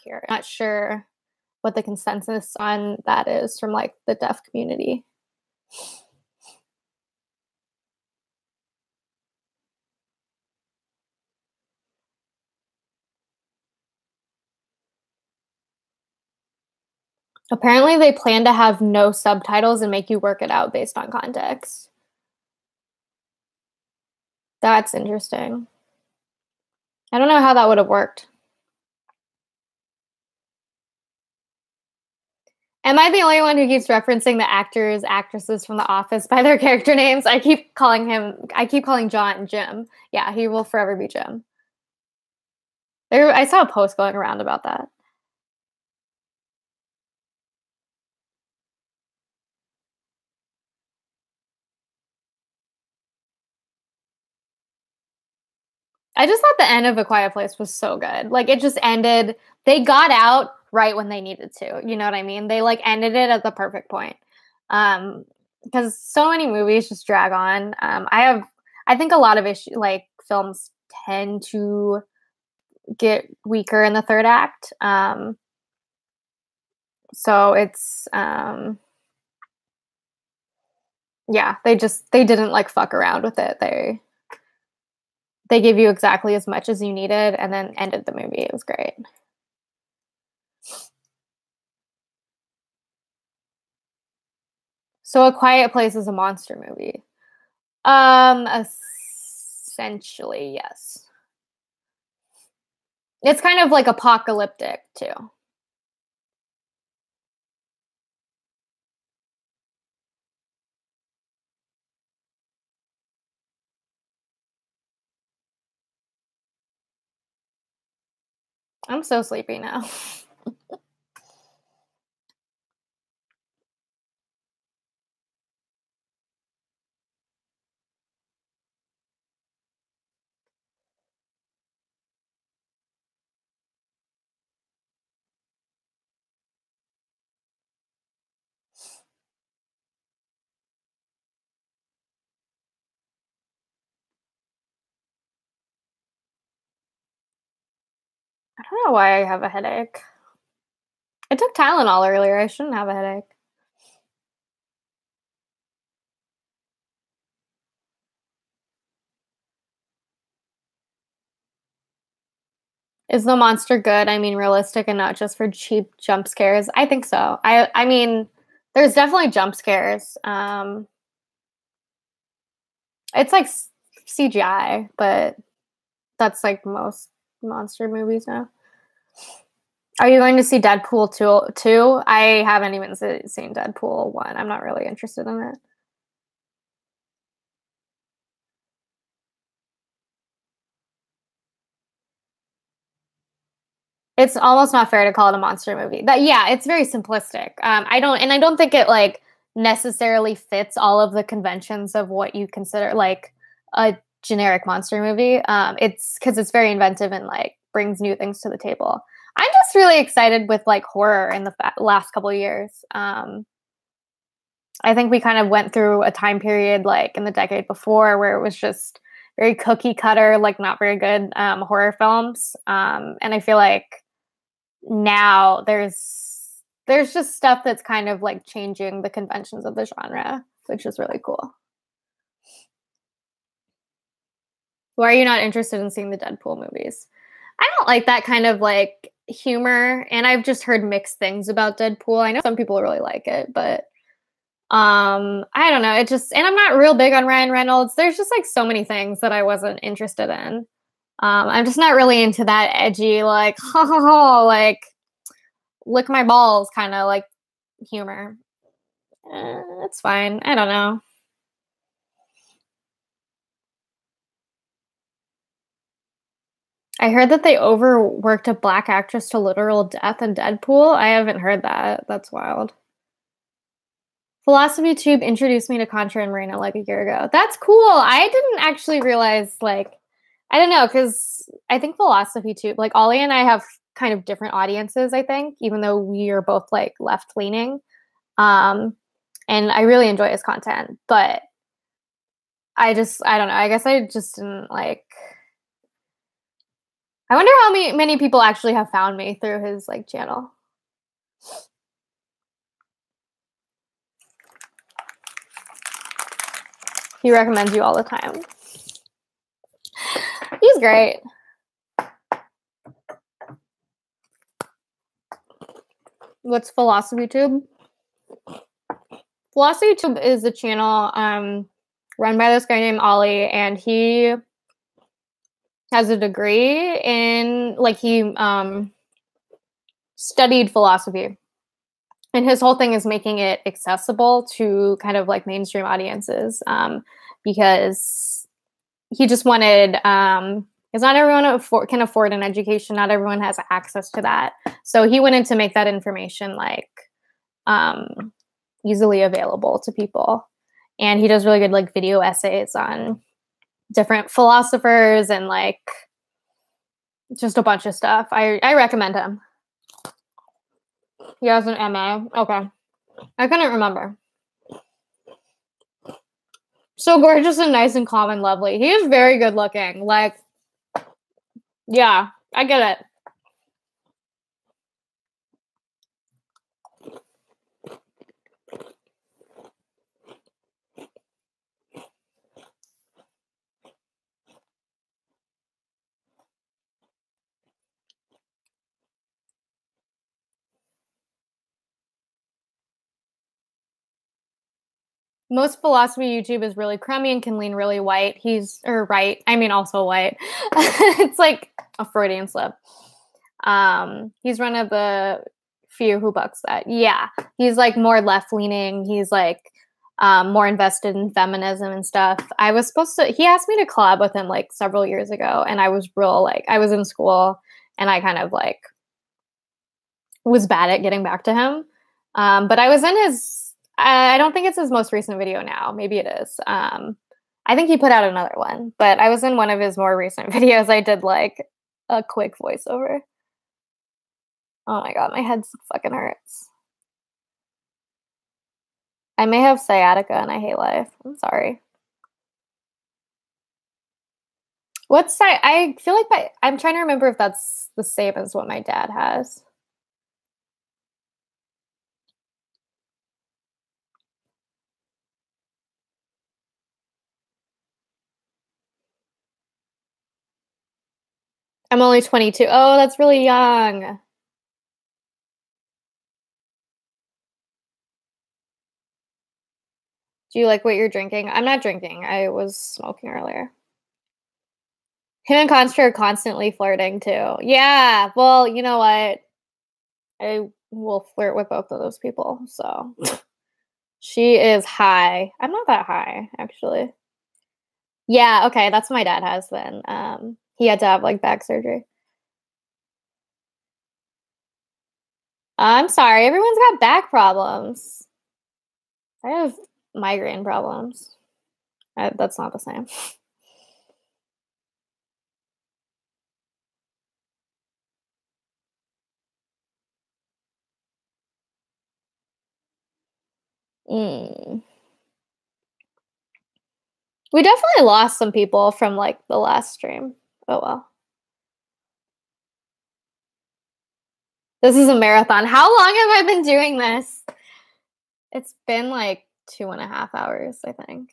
sure what the consensus on that is from like the deaf community. Apparently they plan to have no subtitles and make you work it out based on context. That's interesting. I don't know how that would have worked. Am I the only one who keeps referencing the actors, actresses from The Office by their character names? I keep calling John Jim. Yeah, he will forever be Jim. I saw a post going around about that. I just thought the end of A Quiet Place was so good. Like, it just ended. They got out right when they needed to. You know what I mean? They like ended it at the perfect point. Because so many movies just drag on. I think a lot of films tend to get weaker in the third act. So it's yeah, they didn't like fuck around with it. They gave you exactly as much as you needed and then ended the movie. It was great. So A Quiet Place is a monster movie. Essentially, yes. It's kind of like apocalyptic too. I'm so sleepy now. I don't know why I have a headache. I took Tylenol earlier. I shouldn't have a headache. Is the monster good? I mean, realistic and not just for cheap jump scares? I think so. I mean, there's definitely jump scares. It's like CGI, but that's like most monster movies now. Are you going to see Deadpool 2? I haven't even seen Deadpool 1. I'm not really interested in it. It's almost not fair to call it a monster movie. But yeah, it's very simplistic. I don't think it like necessarily fits all of the conventions of what you consider like a generic monster movie. It's because it's very inventive and like brings new things to the table. I'm just really excited with like horror in the last couple of years. I think we kind of went through a time period like in the decade before where it was just very cookie cutter, like not very good horror films. And I feel like now there's just stuff that's kind of like changing the conventions of the genre, which is really cool. Why are you not interested in seeing the Deadpool movies? I don't like that kind of like humor, and I've just heard mixed things about Deadpool. I know some people really like it, but I don't know. It just, and I'm not real big on Ryan Reynolds. There's just like so many things that I wasn't interested in. I'm just not really into that edgy, like, like, lick my balls kind of like humor. It's fine. I don't know. I heard that they overworked a black actress to literal death in Deadpool. I haven't heard that. That's wild. Philosophy Tube introduced me to Contra and Marina like a year ago. That's cool. I didn't actually realize, like, I don't know, because I think Philosophy Tube, like, Ollie and I have kind of different audiences, I think, even though we are both, like, left-leaning. and I really enjoy his content, but I don't know. I guess I just didn't like. I wonder how many people actually have found me through his like channel. He recommends you all the time. He's great. What's PhilosophyTube? PhilosophyTube is a channel run by this guy named Ollie, and he has a degree in, like, he studied philosophy. And his whole thing is making it accessible to kind of like mainstream audiences, because he just wanted, because not everyone can afford an education. Not everyone has access to that. So he wanted to make that information like easily available to people. And he does really good like video essays on different philosophers and like just a bunch of stuff. I recommend him. He has an MA. Okay. I couldn't remember. So gorgeous and nice and calm and lovely. He is very good looking. Like, yeah, I get it. Most philosophy YouTube is really crummy and can lean really white. Also white. It's like a Freudian slip. He's one of the few who bucks that. Yeah, he's like more left-leaning. He's like more invested in feminism and stuff. He asked me to collab with him like several years ago, and I was I was in school, and I kind of like was bad at getting back to him. But I was in I don't think it's his most recent video now. Maybe it is. I think he put out another one, but I was in one of his more recent videos. I did like a quick voiceover. Oh my God, my head fucking hurts. I may have sciatica and I hate life. I'm sorry. I feel like I'm trying to remember if that's the same as what my dad has. I'm only 22. Oh, that's really young. Do you like what you're drinking? I'm not drinking. I was smoking earlier. Him and Contra are constantly flirting too. Yeah, well, you know what? I will flirt with both of those people, so. She is high. I'm not that high, actually. Yeah, okay, that's what my dad has then. He had to have, like, back surgery. I'm sorry, everyone's got back problems. I have migraine problems. That's not the same. We definitely lost some people from, like, the last stream. Oh, well. This is a marathon. How long have I been doing this? It's been, like, 2.5 hours, I think.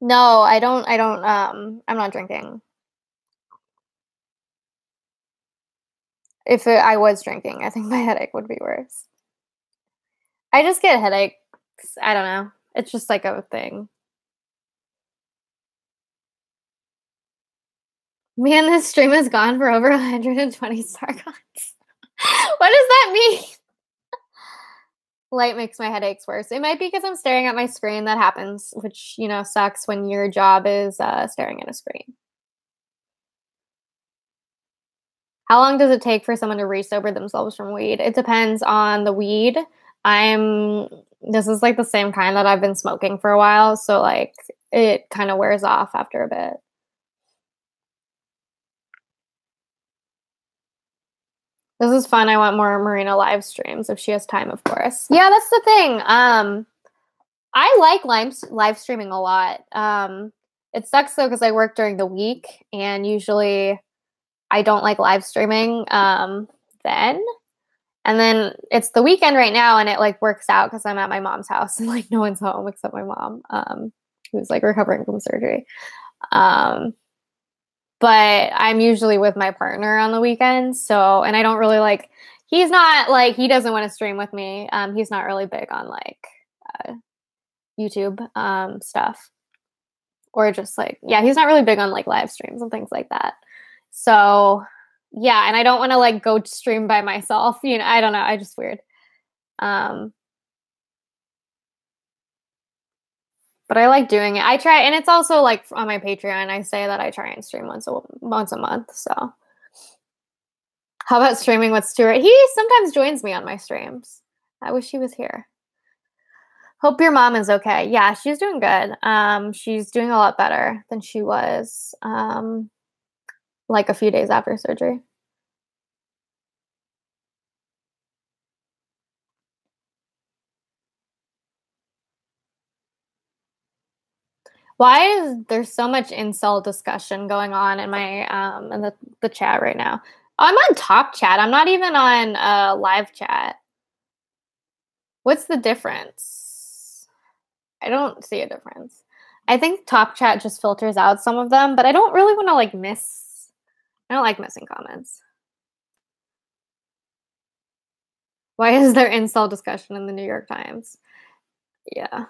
No, I don't, I'm not drinking. If I was drinking, I think my headache would be worse. I just get headaches. I don't know. It's just like a thing. Man, this stream has gone for over 120 star coins. What does that mean? Light makes my headaches worse. It might be because I'm staring at my screen. That happens, which, you know, sucks when your job is staring at a screen. How long does it take for someone to re-sober themselves from weed? It depends on the weed. This is like the same kind that I've been smoking for a while, so like it kind of wears off after a bit. This is fun. I want more Marina live streams if she has time, of course. Yeah, that's the thing. I like live streaming a lot. It sucks though because I work during the week, and usually I don't like live streaming then. And then it's the weekend right now, and it like works out because I'm at my mom's house and like no one's home except my mom, who's like recovering from surgery. But I'm usually with my partner on the weekends. So, and I don't really like, he's not like, he doesn't want to stream with me. He's not really big on like YouTube stuff, or just like, yeah, he's not really big on like live streams and things like that. So yeah, and I don't want to like go stream by myself, you know, I don't know, I just weird. But I like doing it. I try, and it's also like on my Patreon, I say that I try and stream once a month. So how about streaming with Stuart? He sometimes joins me on my streams. I wish he was here. Hope your mom is okay. Yeah, she's doing good. She's doing a lot better than she was like a few days after surgery. Why is there so much incel discussion going on in my in the chat right now? I'm on top chat. I'm not even on live chat. What's the difference? I don't see a difference. I think top chat just filters out some of them, but I don't really want to like miss. I don't like missing comments. Why is there incel discussion in the New York Times? Yeah.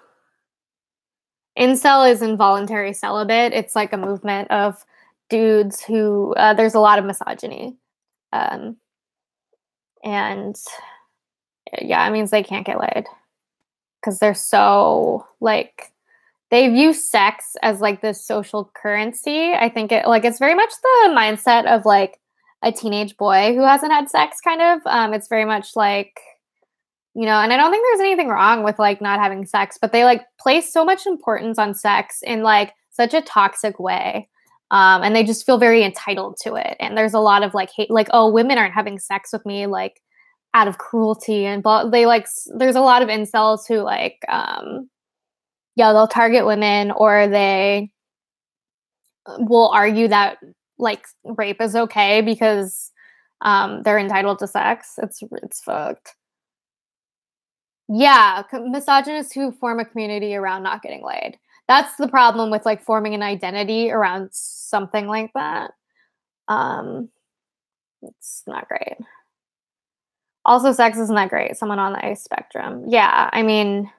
Incel is involuntary celibate. It's like a movement of dudes who, there's a lot of misogyny. And yeah, it means they can't get laid. Because they're so, like, they view sex as like this social currency. I think it's very much the mindset of like a teenage boy who hasn't had sex, kind of. It's very much like, you know, and I don't think there's anything wrong with like not having sex, but they like place so much importance on sex in like such a toxic way. And they just feel very entitled to it. And there's a lot of like hate, like, oh, women aren't having sex with me, like out of cruelty, and they like, there's a lot of incels who like, yeah, they'll target women, or they will argue that like rape is okay because they're entitled to sex. It's fucked. Yeah, misogynists who form a community around not getting laid. That's the problem with like forming an identity around something like that. It's not great. Also, sex isn't that great. Someone on the ACE spectrum. Yeah, I mean,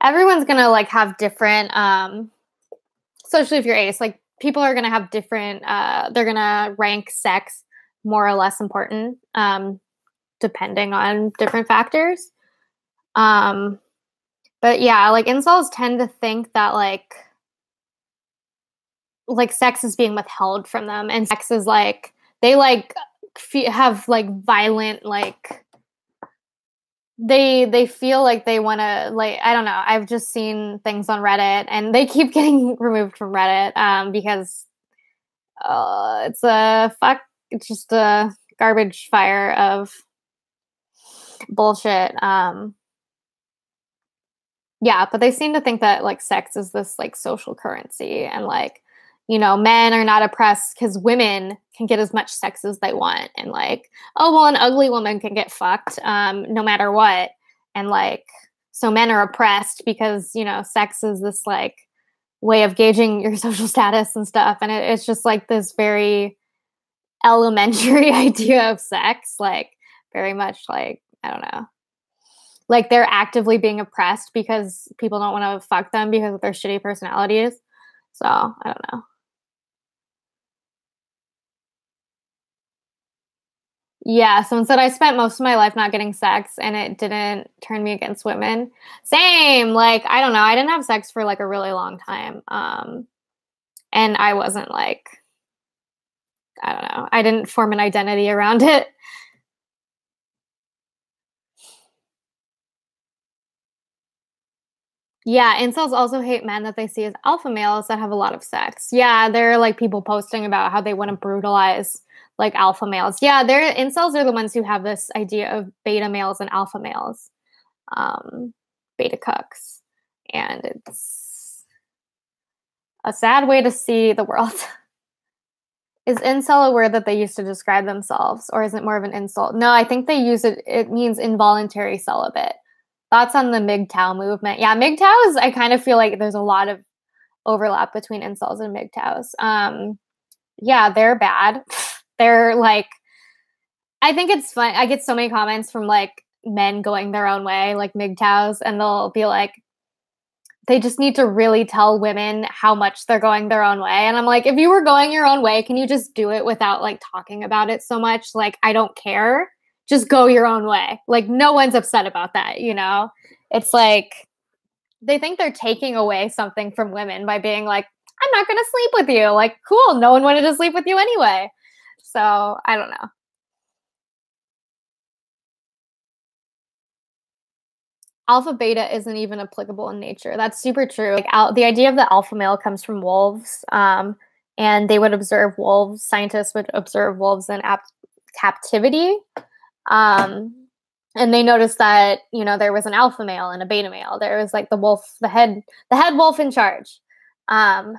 everyone's gonna like have different, especially if you're ACE, like people are gonna have different, they're gonna rank sex more or less important, depending on different factors. But yeah, like incels tend to think that like sex is being withheld from them, and sex is like, they like have like violent, like they feel like they want to, like, I don't know. I've just seen things on Reddit, and they keep getting removed from Reddit because it's just a garbage fire of bullshit. Yeah, but they seem to think that like sex is this like social currency, and like, you know, men are not oppressed because women can get as much sex as they want, and like, oh well, an ugly woman can get fucked no matter what, and like, so men are oppressed because, you know, sex is this like way of gauging your social status and stuff, and it's just like this very elementary idea of sex, like very much like, I don't know. Like they're actively being oppressed because people don't want to fuck them because of their shitty personalities. So I don't know. Yeah, someone said I spent most of my life not getting sex and it didn't turn me against women. Same, like, I don't know. I didn't have sex for like a really long time. And I wasn't like, I don't know. I didn't form an identity around it. Yeah, incels also hate men that they see as alpha males that have a lot of sex. Yeah, they're like people posting about how they want to brutalize like alpha males. Yeah, they're incels are the ones who have this idea of beta males and alpha males, beta cucks, and it's a sad way to see the world. Is incel a word that they use to describe themselves, or is it more of an insult? No, I think they use it. It means involuntary celibate. Thoughts on the MGTOW movement? Yeah, MGTOWs, I kind of feel like there's a lot of overlap between incels and MGTOWs. Yeah, they're bad. They're like, I think it's fun. I get so many comments from like men going their own way, like MGTOWs, and they'll be like, they just need to really tell women how much they're going their own way. And I'm like, if you were going your own way, can you just do it without like talking about it so much? Like, I don't care. Just go your own way. Like, no one's upset about that, you know? It's like, they think they're taking away something from women by being like, I'm not going to sleep with you. Like, cool. No one wanted to sleep with you anyway. So I don't know. Alpha beta isn't even applicable in nature. That's super true. Like the idea of the alpha male comes from wolves, and they would observe wolves. Scientists would observe wolves in captivity, and they noticed that there was an alpha male and a beta male. There was like the wolf, the head wolf in charge, and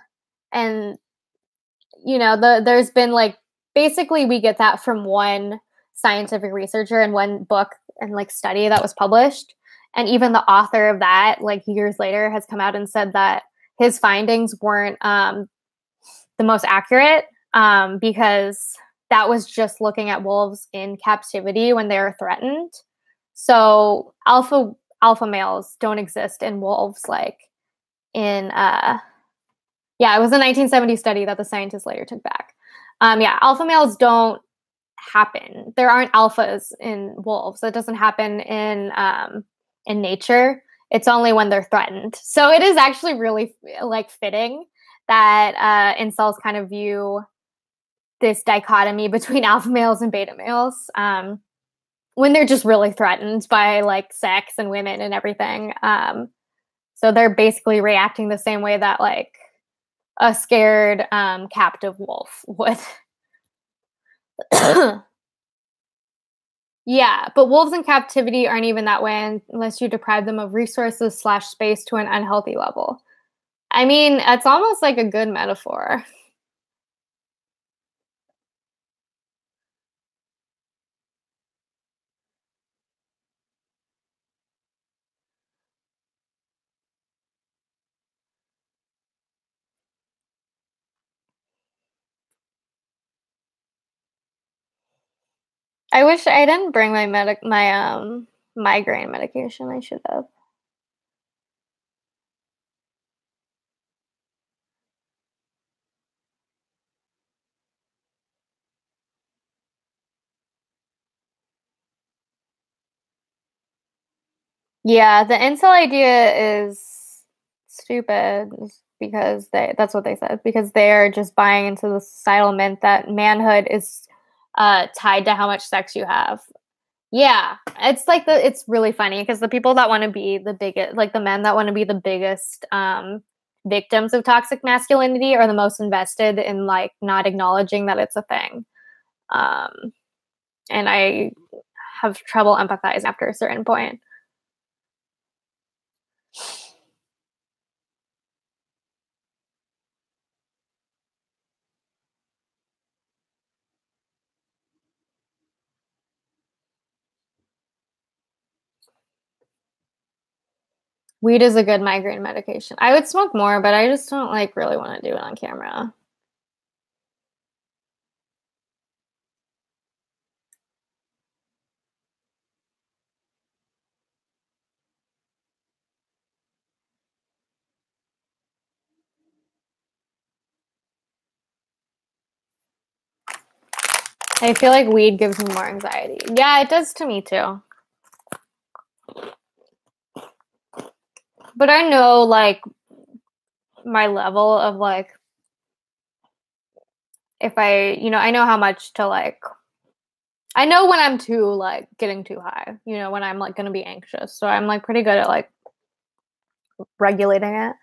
there's been like basically we get that from one scientific researcher in one book and like study that was published. And even the author of that, like years later, has come out and said that his findings weren't the most accurate because that was just looking at wolves in captivity when they were threatened. So alpha males don't exist in wolves like in yeah, it was a 1970 study that the scientists later took back. Yeah, alpha males don't happen. There aren't alphas in wolves. That doesn't happen in nature. It's only when they're threatened. So it is actually really like fitting that incels kind of view this dichotomy between alpha males and beta males when they're just really threatened by like sex and women and everything. So they're basically reacting the same way that like a scared captive wolf would. Yeah, but wolves in captivity aren't even that way unless you deprive them of resources / space to an unhealthy level. I mean, it's almost like a good metaphor. I wish I didn't bring my migraine medication. I should have. Yeah, the incel idea is stupid because that's what they said, because they're just buying into the societal myth that manhood is tied to how much sex you have. Yeah, it's really funny because the people that want to be the biggest, like the men that want to be the biggest victims of toxic masculinity are the most invested in like not acknowledging that it's a thing. And I have trouble empathizing after a certain point. Weed is a good migraine medication. I would smoke more, but I just don't like really want to do it on camera. I feel like weed gives me more anxiety. Yeah, it does to me too. But I know like my level of like if I know how much to like I know when I'm too like getting too high, when I'm like going to be anxious. So I'm like pretty good at like regulating it.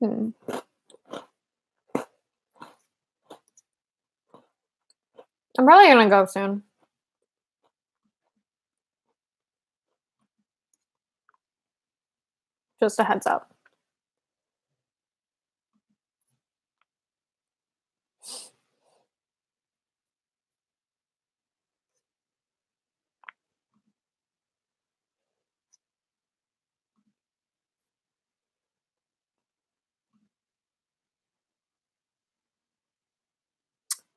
I'm probably gonna go soon. Just a heads up.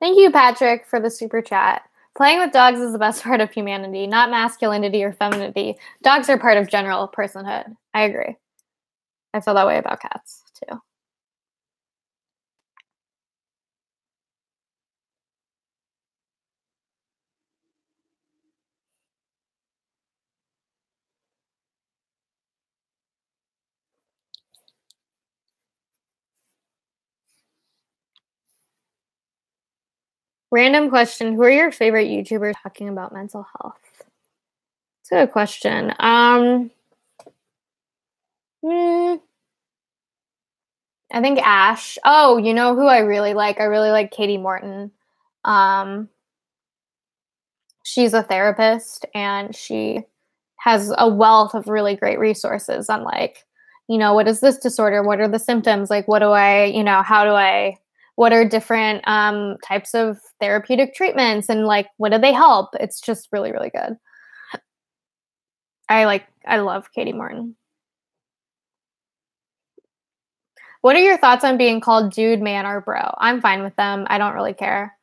Thank you, Patrick, for the super chat. Playing with dogs is the best part of humanity, not masculinity or femininity. Dogs are part of general personhood. I agree. I feel that way about cats, too. Random question. Who are your favorite YouTubers talking about mental health? It's a good question. I think Ash. Oh, you know who I really like? I really like Katie Morton. She's a therapist and she has a wealth of really great resources on like, what is this disorder? What are the symptoms? Like, what are different types of therapeutic treatments and like, what do they help? It's just really, really good. I love Katie Morton. What are your thoughts on being called dude, man, or bro? I'm fine with them. I don't really care.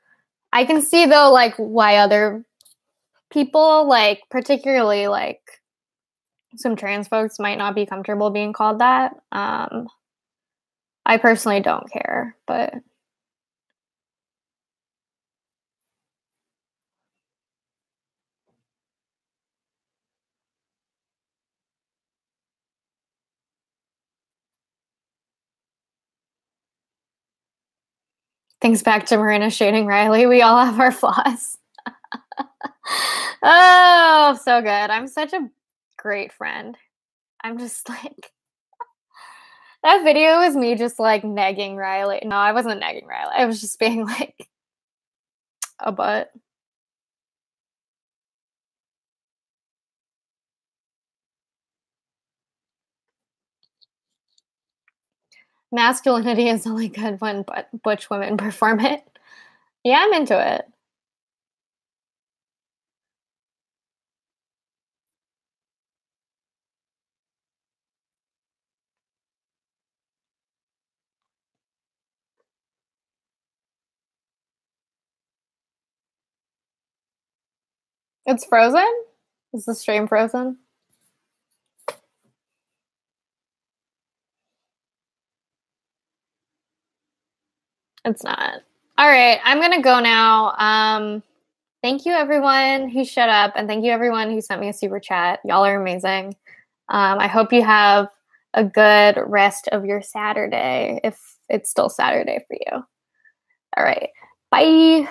I can see though, like why other people, like particularly like some trans folks might not be comfortable being called that. I personally don't care, but thanks back to Marina shading Riley. We all have our flaws. Oh, so good. I'm such a great friend. I'm just like, that video was me just like negging Riley. No, I wasn't negging Riley. I was just being like a butt. Masculinity is only good when butch women perform it. Yeah, I'm into it. It's frozen? Is the stream frozen? It's not. All right, I'm gonna go now. Thank you everyone who shut up, and thank you everyone who sent me a super chat. Y'all are amazing. I hope you have a good rest of your Saturday, if it's still Saturday for you. All right, bye.